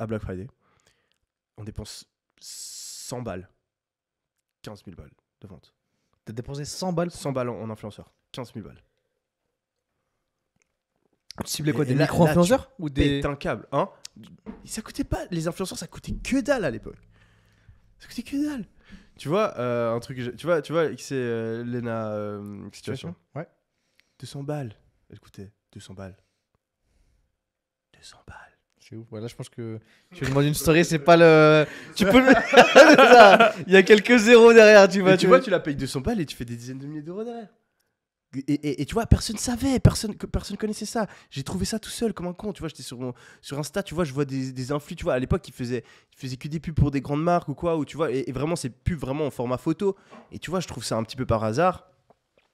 à Black Friday. On dépense 100 balles. 15 000 balles de vente. T'as dépensé 100 balles. 100 balles en influenceur. 15 000 balles. Tu ciblais quoi, Et des là, micro-influenceurs ou Pète des... un câble, hein. Ça coûtait pas... Les influenceurs, ça coûtait que dalle à l'époque. Ça coûtait que dalle. Tu vois, un truc... Tu vois, c'est Lena Situation. Ouais. 200 balles. Elle coûtait 200 balles. 200 balles. C'est ouf. Voilà, je pense que tu demandes une story, c'est pas le. Tu peux le. C'est ça. Il y a quelques zéros derrière, tu vois. Mais tu vois, tu la payes 200 balles et tu fais des dizaines de milliers d'euros derrière. Et tu vois, personne savait, personne connaissait ça. J'ai trouvé ça tout seul comme un con. Tu vois, j'étais sur Insta, tu vois, je vois des influx. Tu vois, à l'époque, ils faisaient que des pubs pour des grandes marques ou quoi. Ou tu vois, et vraiment, c'est pubs vraiment en format photo. Et tu vois, je trouve ça un petit peu par hasard.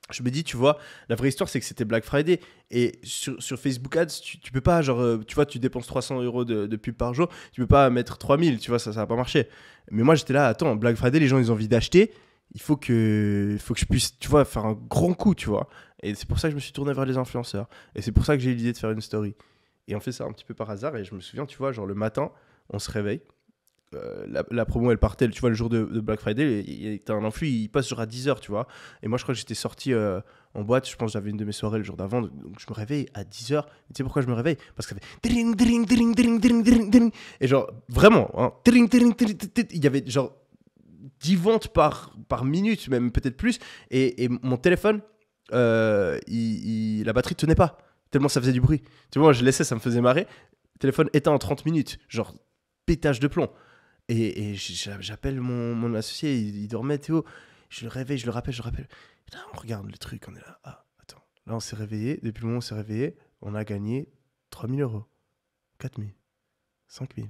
Je me dis, tu vois, la vraie histoire, c'est que c'était Black Friday. Et sur Facebook Ads, tu peux pas, genre, tu vois, tu dépenses 300 € de pub par jour, tu peux pas mettre 3000, tu vois, ça va pas marcher. Mais moi, j'étais là, attends, Black Friday, les gens, ils ont envie d'acheter. Il faut que je puisse, tu vois, faire un grand coup, tu vois. Et c'est pour ça que je me suis tourné vers les influenceurs. Et c'est pour ça que j'ai eu l'idée de faire une story. Et on fait ça un petit peu par hasard. Et je me souviens, tu vois, genre, le matin, on se réveille. La promo elle partait, tu vois, le jour de Black Friday, t'as un influx, il passe genre à 10h, tu vois. Et moi je crois que j'étais sorti en boîte, je pense que j'avais une de mes soirées le jour d'avant, donc je me réveille à 10h. Tu sais pourquoi je me réveille? Parce que ça fait dring, dring, dring, dring, dring, dring, dring. Et genre vraiment, hein, dring, dring, dring, dring, il y avait genre 10 ventes par minute, même peut-être plus. Et mon téléphone, la batterie tenait pas, tellement ça faisait du bruit. Tu vois, moi je laissais, ça me faisait marrer. Téléphone éteint en 30 minutes, genre pétage de plomb. Et j'appelle mon associé, il dormait, Théo. Je le réveille, je le rappelle. Putain, on regarde le truc, on est là. Ah, attends. Là, on s'est réveillé. Depuis le moment où on s'est réveillé, on a gagné 3 000 €, 4 000, 5 000.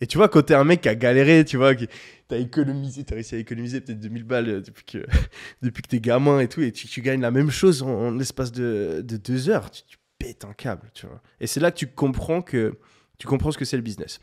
Et tu vois, quand t'es un mec qui a galéré, tu vois, t'as réussi à économiser peut-être 2 000 balles depuis que t'es gamin et tout, et tu gagnes la même chose en l'espace de 2 heures, tu pètes un câble, tu vois. Et c'est là que tu comprends ce que c'est le business.